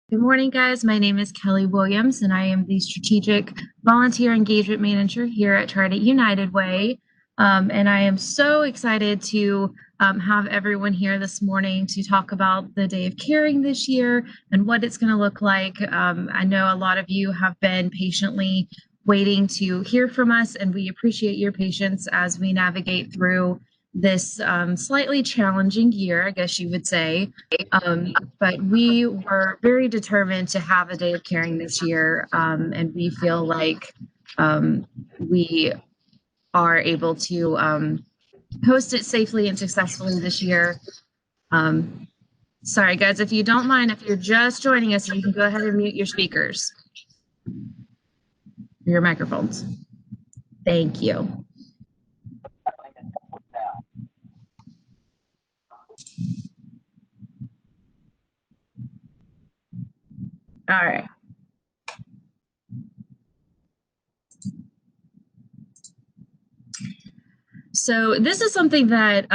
Good morning, guys. My name is Kelly Williams, and I am the Strategic Volunteer Engagement Manager here at Trident United Way. And I am so excited to have everyone here this morning to talk about the Day of Caring this year and what it's going to look like. I know a lot of you have been patiently waiting to hear from us, and we appreciate your patience as we navigate through this slightly challenging year, I guess you would say. But we were very determined to have a Day of Caring this year, and we feel like we are able to host it safely and successfully this year. Sorry, guys, if you don't mind, if you're just joining us, you can go ahead and mute your speakers, your microphones. Thank you. All right. So this is something that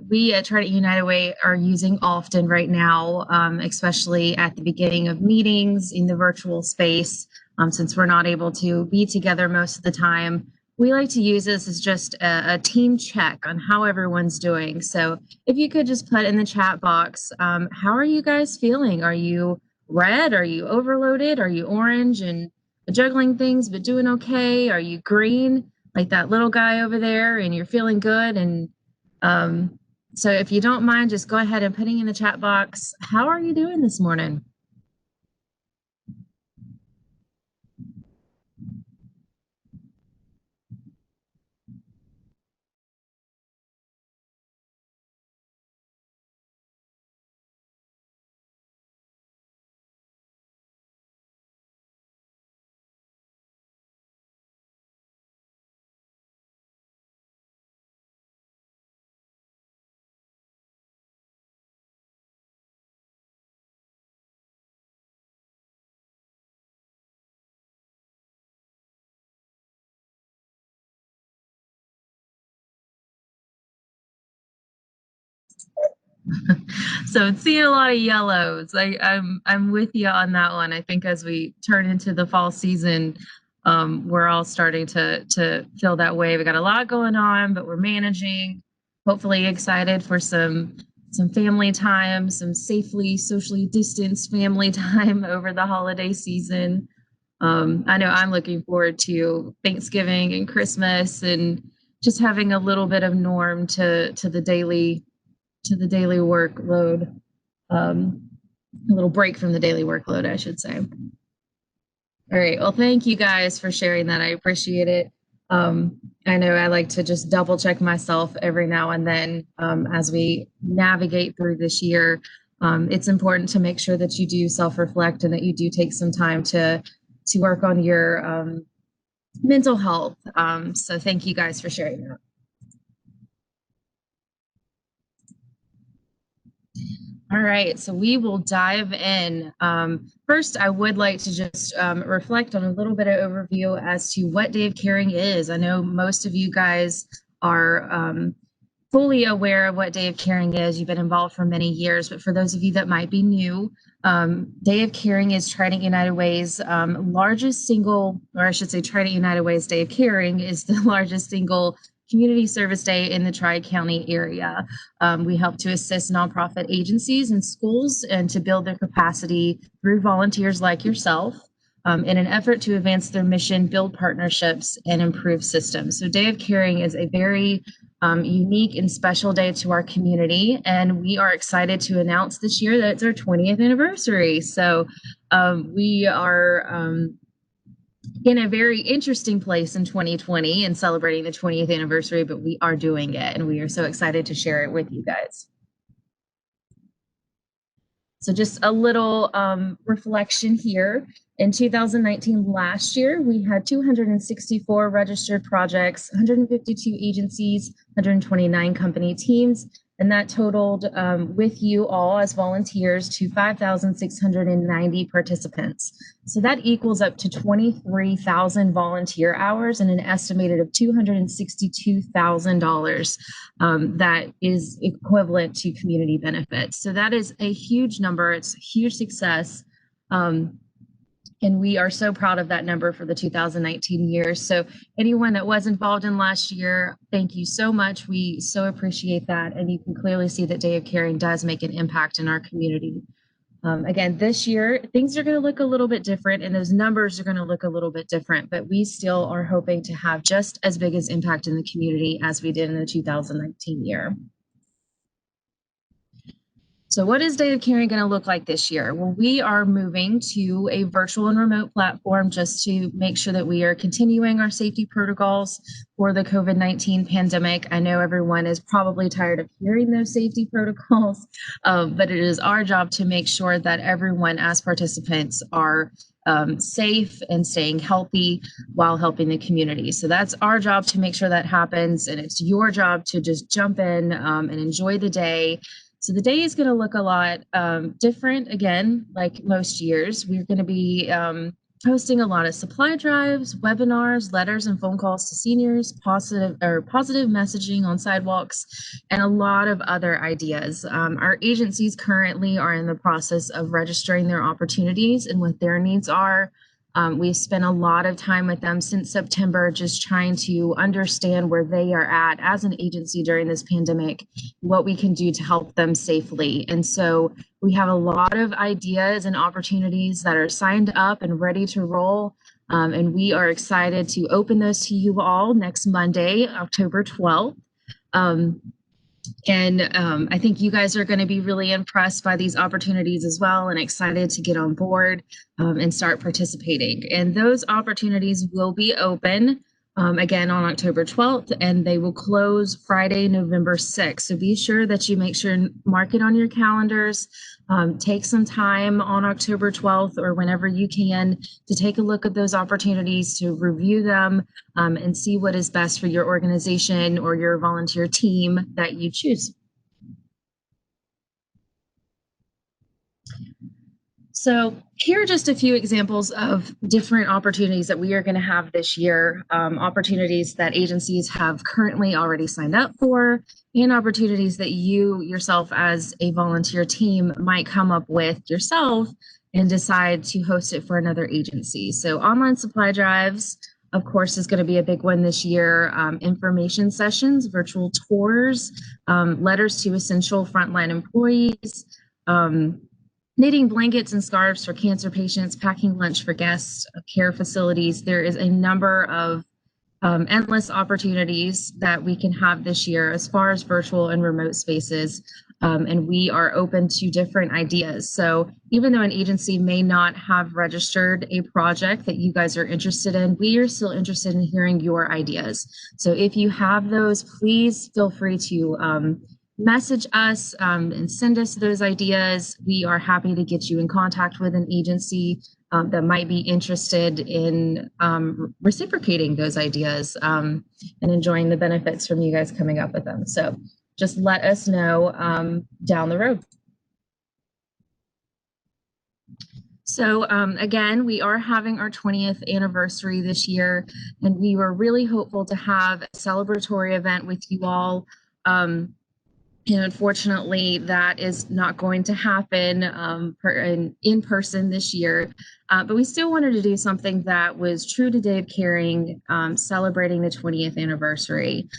we at Trident United Way are using often right now, especially at the beginning of meetings in the virtual space. Since we're not able to be together most of the time, we like to use this as just a team check on how everyone's doing. So if you could just put in the chat box, how are you guys feeling? Are you red? Are you overloaded? Are you orange and juggling things but doing okay? Are you green? Like that little guy over there, and you're feeling good. And so if you don't mind, just go ahead and putting in the chat box, how are you doing this morning? So seeing a lot of yellows. I'm with you on that one. I think as we turn into the fall season, we're all starting to feel that way. We got a lot going on, but we're managing. Hopefully excited for some family time, some safely socially distanced family time over the holiday season. I know I'm looking forward to Thanksgiving and Christmas and just having a little bit of norm to the daily workload, a little break from the daily workload, I should say. All right. Well, thank you guys for sharing that. I appreciate it. I know I like to just double check myself every now and then as we navigate through this year. It's important to make sure that you do self-reflect and that you do take some time to work on your mental health. So thank you guys for sharing that. All right, so we will dive in. First, I would like to just reflect on a little bit of overview as to what Day of Caring is. I know most of you guys are fully aware of what Day of Caring is. You've been involved for many years, but for those of you that might be new, Day of Caring is Trident United Way's largest single, or I should say Trident United Way's Day of Caring is the largest single community service day in the Tri-County area. We help to assist nonprofit agencies and schools and to build their capacity through volunteers like yourself in an effort to advance their mission, build partnerships, and improve systems. So Day of Caring is a very unique and special day to our community, and we are excited to announce this year that it's our 20th anniversary. So we are in a very interesting place in 2020 and celebrating the 20th anniversary, but we are doing it, and we are so excited to share it with you guys. So just a little reflection here. In 2019, last year, we had 264 registered projects, 152 agencies, 129 company teams, and that totaled with you all as volunteers to 5,690 participants. So that equals up to 23,000 volunteer hours and an estimated of $262,000 that is equivalent to community benefits. So that is a huge number. It's a huge success. And we are so proud of that number for the 2019 year. So anyone that was involved in last year, thank you so much. We so appreciate that. And you can clearly see that Day of Caring does make an impact in our community. Again, this year, things are going to look a little bit different and those numbers are going to look a little bit different, but we still are hoping to have just as big as impact in the community as we did in the 2019 year. So what is Day of Caring going to look like this year? Well, we are moving to a virtual and remote platform just to make sure that we are continuing our safety protocols for the COVID-19 pandemic. I know everyone is probably tired of hearing those safety protocols, but it is our job to make sure that everyone as participants are safe and staying healthy while helping the community. So that's our job to make sure that happens. And it's your job to just jump in and enjoy the day. So the day is going to look a lot different, again, like most years. We're going to be hosting a lot of supply drives, webinars, letters and phone calls to seniors, positive messaging on sidewalks, and a lot of other ideas. Our agencies currently are in the process of registering their opportunities and what their needs are. We've spent a lot of time with them since September, just trying to understand where they are at as an agency during this pandemic, what we can do to help them safely. And so we have a lot of ideas and opportunities that are signed up and ready to roll. And we are excited to open those to you all next Monday, October 12th. I think you guys are going to be really impressed by these opportunities as well and excited to get on board and start participating. And those opportunities will be open again on October 12th, and they will close Friday, November 6th. So be sure that you make sure and mark it on your calendars. Take some time on October 12th or whenever you can to take a look at those opportunities, to review them and see what is best for your organization or your volunteer team that you choose. So here are just a few examples of different opportunities that we are going to have this year, opportunities that agencies have currently already signed up for, and opportunities that you yourself as a volunteer team might come up with yourself and decide to host it for another agency. So online supply drives, of course, is going to be a big one this year. Information sessions, virtual tours, letters to essential frontline employees, knitting blankets and scarves for cancer patients, packing lunch for guests of care facilities. There is a number of endless opportunities that we can have this year as far as virtual and remote spaces. And we are open to different ideas. So even though an agency may not have registered a project that you guys are interested in, we are still interested in hearing your ideas. So if you have those, please feel free to message us and send us those ideas. We are happy to get you in contact with an agency that might be interested in reciprocating those ideas and enjoying the benefits from you guys coming up with them. So just let us know down the road. So again, we are having our 20th anniversary this year, and we were really hopeful to have a celebratory event with you all. And unfortunately, that is not going to happen in person this year. But we still wanted to do something that was true to Day of Caring, celebrating the 20th anniversary.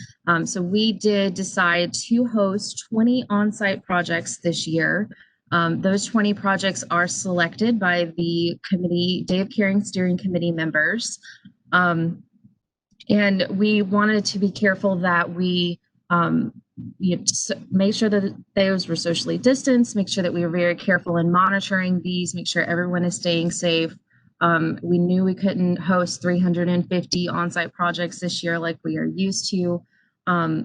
So we did decide to host 20 on-site projects this year. Those 20 projects are selected by the committee, Day of Caring Steering Committee members. And we wanted to be careful that we make sure that those were socially distanced, make sure that we were very careful in monitoring these, make sure everyone is staying safe. We knew we couldn't host 350 on-site projects this year like we are used to.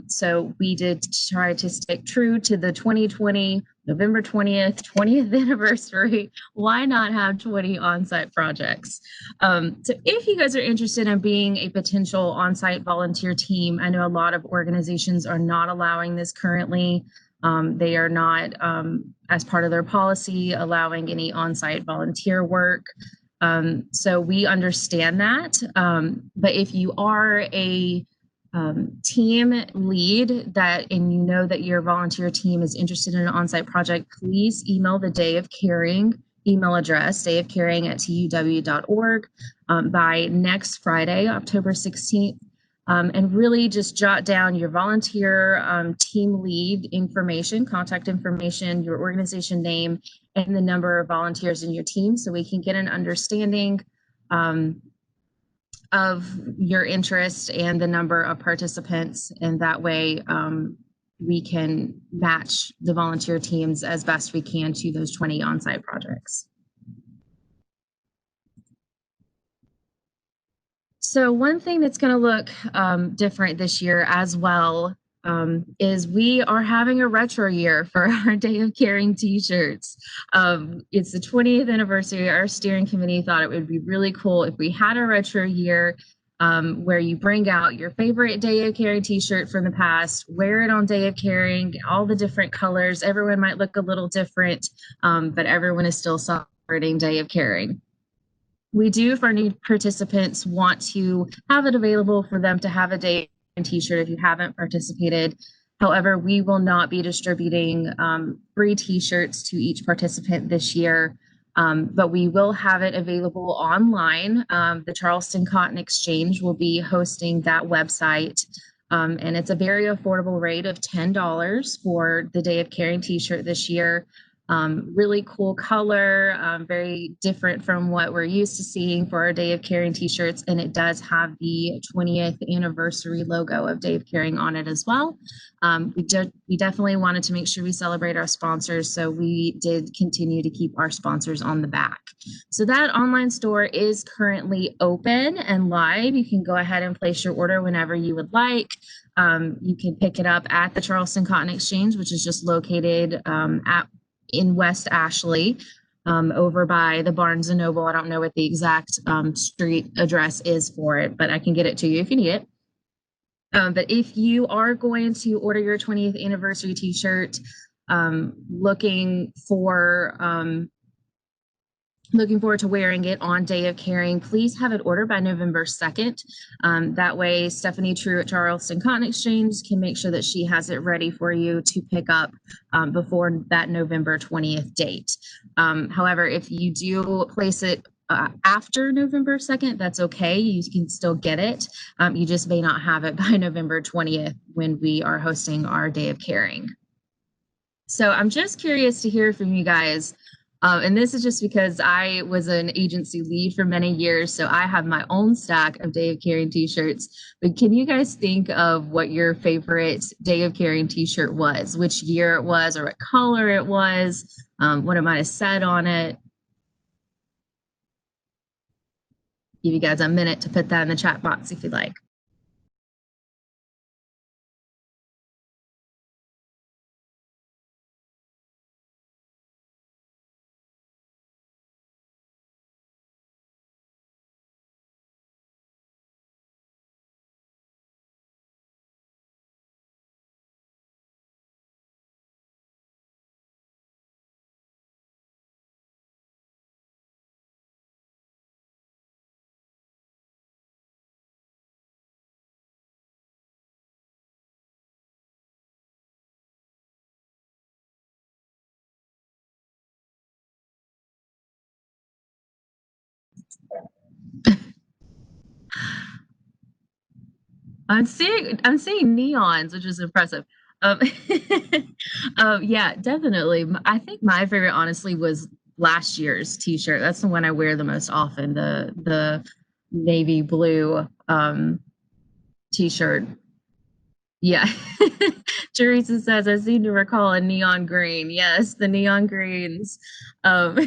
So we did try to stick true to the 2020 November 20th anniversary. Why not have 20 on-site projects? So if you guys are interested in being a potential on-site volunteer team, I know a lot of organizations are not allowing this currently. They are not, as part of their policy, allowing any on-site volunteer work. So we understand that. But if you are a team lead and you know that your volunteer team is interested in an on-site project, please email the Day of Caring email address, dayofcaring@tuw.org, by next Friday, October 16th. And really just jot down your volunteer team lead information, contact information, your organization name, and the number of volunteers in your team so we can get an understanding of your interest and the number of participants. And that way we can match the volunteer teams as best we can to those 20 on-site projects. So one thing that's going to look different this year as well is we are having a retro year for our Day of Caring t-shirts. It's the 20th anniversary. Our steering committee thought it would be really cool if we had a retro year where you bring out your favorite Day of Caring t-shirt from the past, wear it on Day of Caring, all the different colors. Everyone might look a little different, but everyone is still celebrating Day of Caring. We do, for new participants, want to have it available for them to have a day t-shirt if you haven't participated. However, we will not be distributing free t-shirts to each participant this year, but we will have it available online. The Charleston Cotton Exchange will be hosting that website. And it's a very affordable rate of $10 for the Day of Caring t-shirt this year. Really cool color, very different from what we're used to seeing for our Day of Caring t-shirts. And it does have the 20th anniversary logo of Day of Caring on it as well. We definitely wanted to make sure we celebrate our sponsors. So we did continue to keep our sponsors on the back. So that online store is currently open and live. You can go ahead and place your order whenever you would like. You can pick it up at the Charleston Cotton Exchange, which is just located in West Ashley, over by the Barnes and Noble. I don't know what the exact street address is for it, but I can get it to you if you need it. But if you are going to order your 20th anniversary t-shirt, looking forward to wearing it on Day of Caring, please have it ordered by November 2nd. That way, Stephanie True at Charleston Cotton Exchange can make sure that she has it ready for you to pick up before that November 20th date. However, if you do place it after November 2nd, that's okay. You can still get it. You just may not have it by November 20th when we are hosting our Day of Caring. So I'm just curious to hear from you guys. And this is just because I was an agency lead for many years, so I have my own stack of Day of Caring t-shirts. But can you guys think of what your favorite Day of Caring t-shirt was, which year it was, or what color it was, what it might have said on it? Give you guys a minute to put that in the chat box if you'd like. I'm seeing neons, which is impressive. Um, yeah, definitely. I think my favorite, honestly, was last year's t-shirt. That's the one I wear the most often. The navy blue t-shirt. Yeah. Teresa says, I seem to recall a neon green. Yes, the neon greens. Um,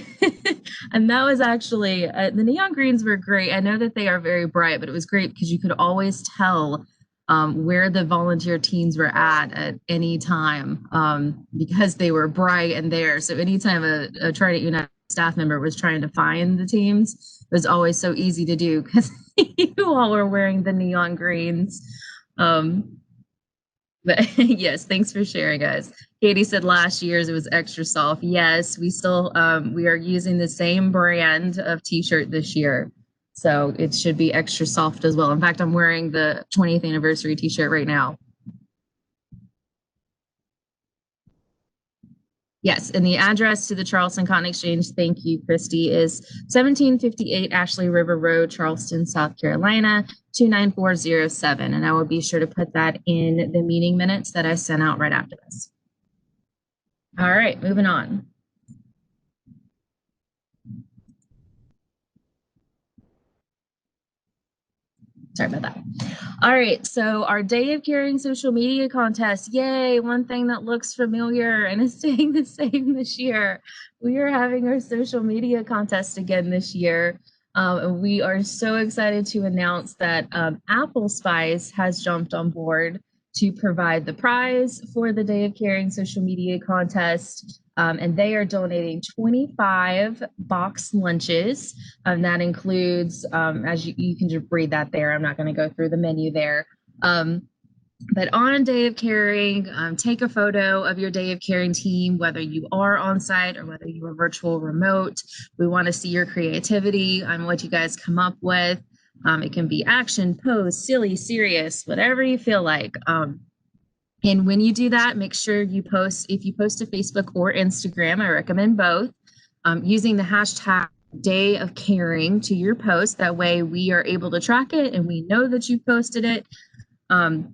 and that was actually, the neon greens were great. I know that they are very bright, but it was great because you could always tell where the volunteer teams were at any time because they were bright and there. So anytime a Trident United staff member was trying to find the teams, it was always so easy to do because you all were wearing the neon greens. But yes, thanks for sharing, guys. Katie said last year's it was extra soft. Yes, we still we are using the same brand of t-shirt this year. So it should be extra soft as well. In fact, I'm wearing the 20th anniversary t-shirt right now. Yes, and the address to the Charleston Cotton Exchange, thank you, Christy, is 1758 Ashley River Road, Charleston, South Carolina, 29407. And I will be sure to put that in the meeting minutes that I sent out right after this. All right, moving on. Sorry about that. All right, so our Day of Caring social media contest. Yay, one thing that looks familiar and is staying the same this year. We are having our social media contest again this year. And we are so excited to announce that Apple Spice has jumped on board to provide the prize for the Day of Caring social media contest. And they are donating 25 box lunches. That includes, as you can just read that there. I'm not going to go through the menu there. But on Day of Caring, take a photo of your Day of Caring team, whether you are on site or whether you are virtual remote. We want to see your creativity on what you guys come up with. It can be action, pose, silly, serious, whatever you feel like. And when you do that, make sure you post, if you post to Facebook or Instagram, I recommend both, using the hashtag Day of Caring to your post. That way we are able to track it and we know that you posted it. And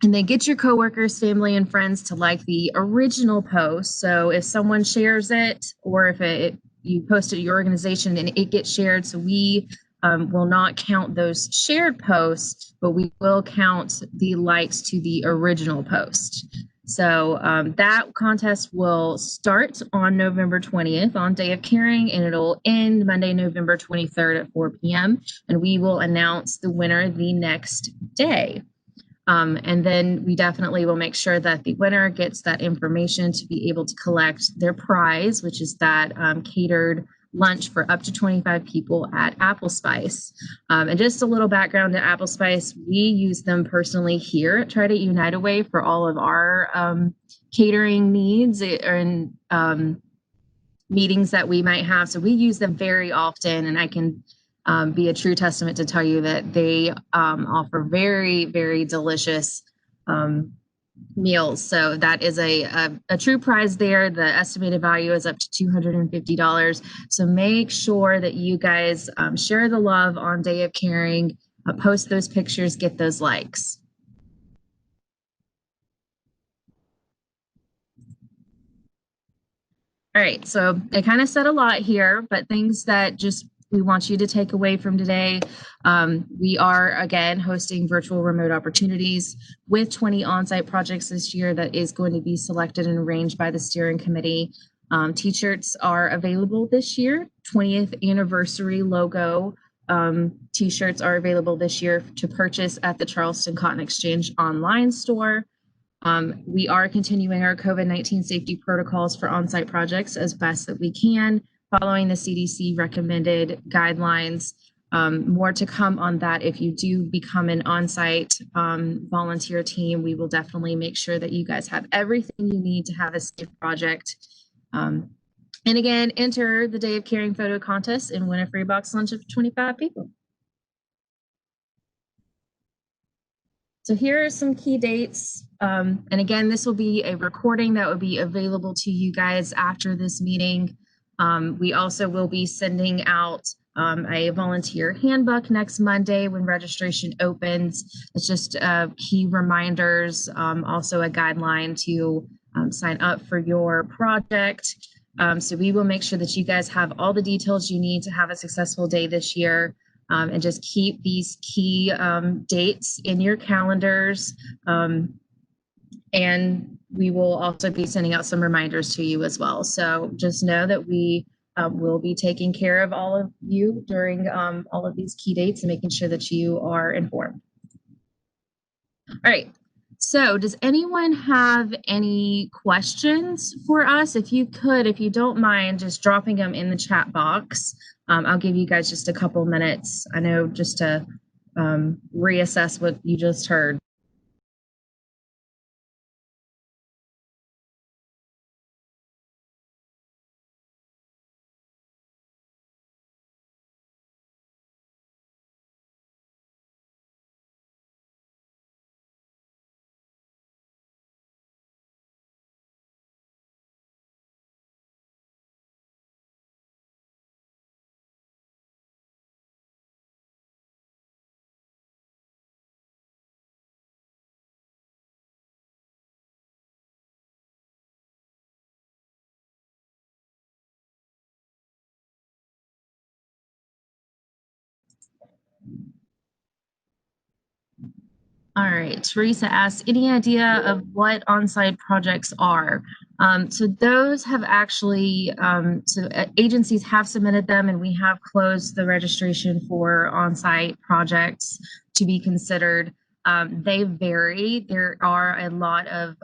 then get your coworkers, family, and friends to like the original post. So if someone shares it, or if you post it to your organization and it gets shared, so we will not count those shared posts, but we will count the likes to the original post. So that contest will start on November 20th on Day of Caring, and it'll end Monday, November 23rd at 4 p.m. And we will announce the winner the next day. And then we definitely will make sure that the winner gets that information to be able to collect their prize, which is that catered lunch for up to 25 people at Apple Spice. And just a little background to Apple Spice, we use them personally here at Trident United Way for all of our catering needs and meetings that we might have. So we use them very often, and I can be a true testament to tell you that they offer very, very delicious meals. So that is a true prize there. The estimated value is up to $250. So make sure that you guys share the love on Day of Caring, post those pictures, get those likes. All right, so I kind of said a lot here, but things that just we want you to take away from today. We are, again, hosting virtual remote opportunities with 20 on-site projects this year that is going to be selected and arranged by the steering committee. T-shirts are available this year. 20th anniversary logo T-shirts are available this year to purchase at the Charleston Cotton Exchange online store. We are continuing our COVID-19 safety protocols for on-site projects as best that we can, following the CDC recommended guidelines. More to come on that. If you do become an on-site volunteer team, we will definitely make sure that you guys have everything you need to have a safe project. And again, enter the Day of Caring photo contest and win a free box lunch of 25 people. So here are some key dates. And again, this will be a recording that will be available to you guys after this meeting. We also will be sending out a volunteer handbook next Monday when registration opens. It's just key reminders, also a guideline to sign up for your project. So we will make sure that you guys have all the details you need to have a successful day this year. And just keep these key dates in your calendars. And we will also be sending out some reminders to you as well. So just know that we will be taking care of all of you during all of these key dates and making sure that you are informed. All right. So does anyone have any questions for us? If you could, if you don't mind, just dropping them in the chat box. I'll give you guys just a couple minutes. I know, just to reassess what you just heard. All right, Teresa asked, any idea of what on-site projects are? So those have actually, agencies have submitted them and we have closed the registration for on-site projects to be considered. They vary. There are a lot of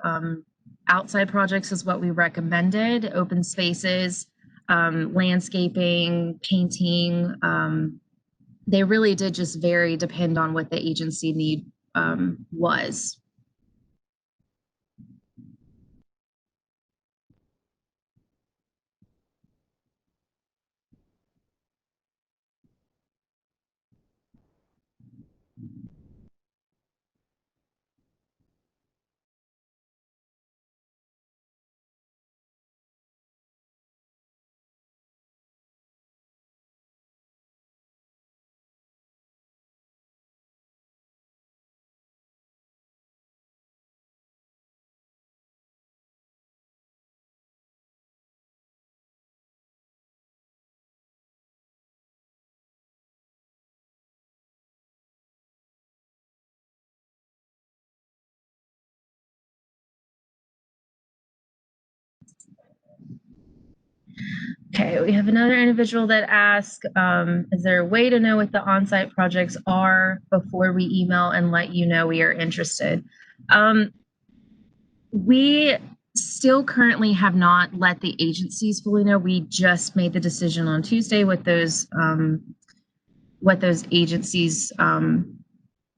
outside projects is what we recommended, open spaces, landscaping, painting. They really did just vary, depend on what the agency need was. Okay, we have another individual that asked, is there a way to know what the on-site projects are before we email and let you know we are interested? We still currently have not let the agencies fully know. We just made the decision on Tuesday with those what those agencies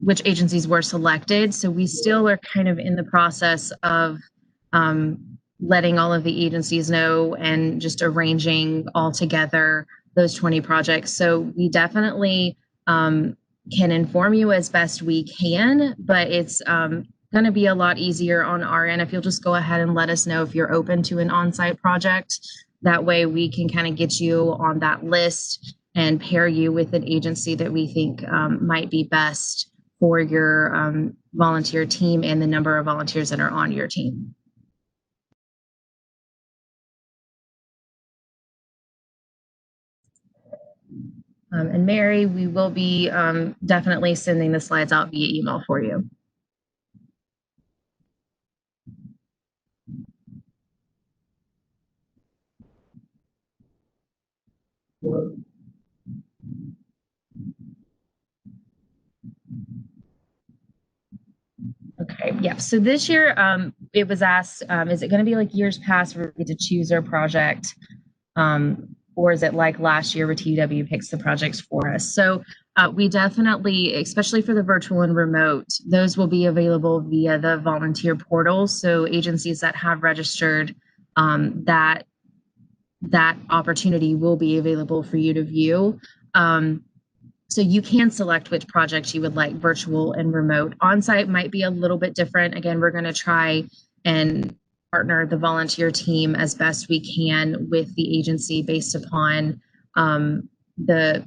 which agencies were selected. So we still are kind of in the process of letting all of the agencies know and just arranging all together those 20 projects. So we definitely can inform you as best we can, but it's going to be a lot easier on our end if you'll just go ahead and let us know if you're open to an on-site project. That way we can kind of get you on that list and pair you with an agency that we think might be best for your volunteer team and the number of volunteers that are on your team. And Mary, we will be definitely sending the slides out via email for you. Okay, yeah. So this year, it was asked, is it going to be like years past where we get to choose our project? Or is it like last year where TW picks the projects for us? So we definitely, especially for the virtual and remote, those will be available via the volunteer portal. So agencies that have registered, that opportunity will be available for you to view. So you can select which projects you would like, virtual and remote. On-site might be a little bit different. Again, we're going to try and partner the volunteer team as best we can with the agency based upon the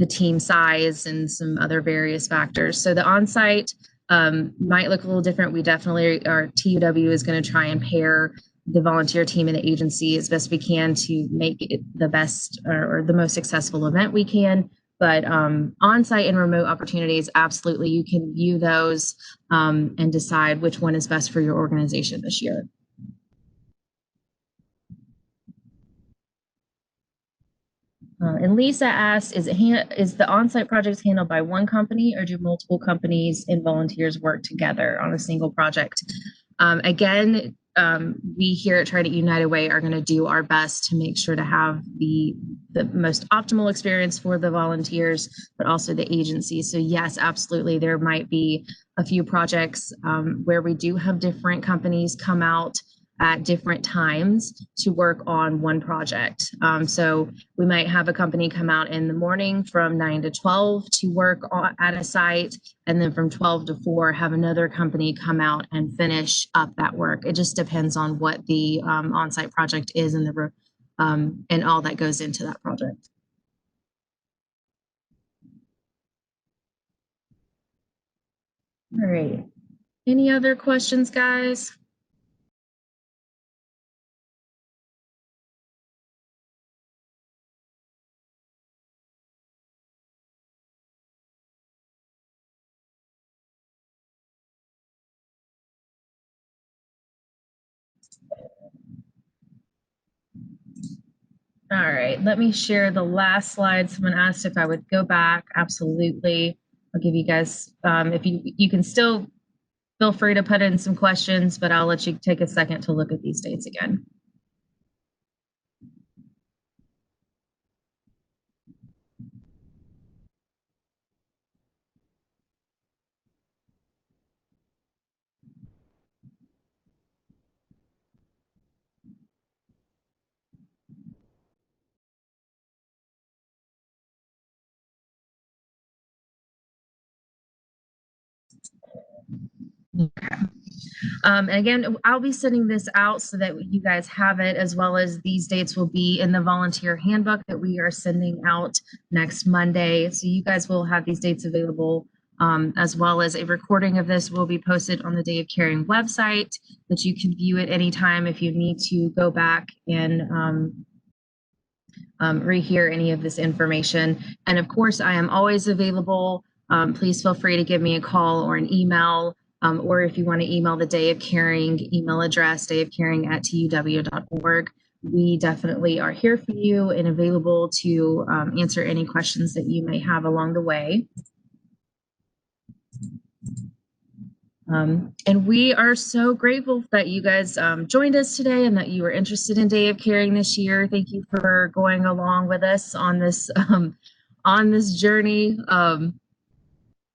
team size and some other various factors. So the on-site might look a little different. We definitely, our TUW is going to try and pair the volunteer team and the agency as best we can to make it the best or the most successful event we can. But on-site and remote opportunities, absolutely, you can view those and decide which one is best for your organization this year. And Lisa asked, is the on-site projects handled by one company or do multiple companies and volunteers work together on a single project? Again, we here at Trident United Way are going to do our best to make sure to have the most optimal experience for the volunteers, but also the agency. So yes, absolutely, there might be a few projects where we do have different companies come out at different times to work on one project. So we might have a company come out in the morning from 9 to 12 to work at a site, and then from 12 to 4 have another company come out and finish up that work. It just depends on what the on-site project is and and all that goes into that project. All right. Any other questions, guys? All right, let me share the last slide. Someone asked if I would go back. Absolutely. I'll give you guys, if you can still feel free to put in some questions, but I'll let you take a second to look at these dates again. Okay. And again, I'll be sending this out so that you guys have it, as well as these dates will be in the volunteer handbook that we are sending out next Monday. So you guys will have these dates available, as well as a recording of this will be posted on the Day of Caring website that you can view at any time if you need to go back and rehear any of this information. And of course, I am always available. Please feel free to give me a call or an email, or if you want to email the Day of Caring email address, dayofcaring@tuw.org. We definitely are here for you and available to answer any questions that you may have along the way. And we are so grateful that you guys joined us today and that you were interested in Day of Caring this year. Thank you for going along with us on this journey.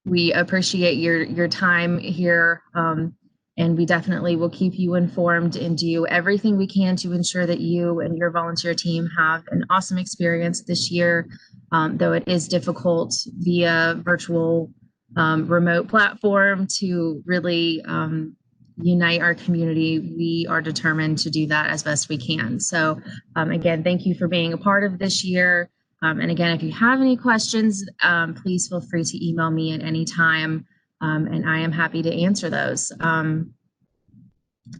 We appreciate your time here, and we definitely will keep you informed and do everything we can to ensure that you and your volunteer team have an awesome experience this year. Though it is difficult via virtual remote platform to really unite our community, we are determined to do that as best we can. So again, thank you for being a part of this year. And again, if you have any questions, please feel free to email me at any time, and I am happy to answer those.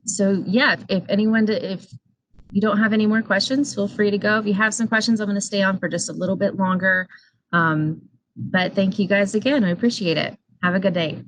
So yeah, if you don't have any more questions, feel free to go. If you have some questions, I'm going to stay on for just a little bit longer. But thank you guys again. I appreciate it. Have a good day.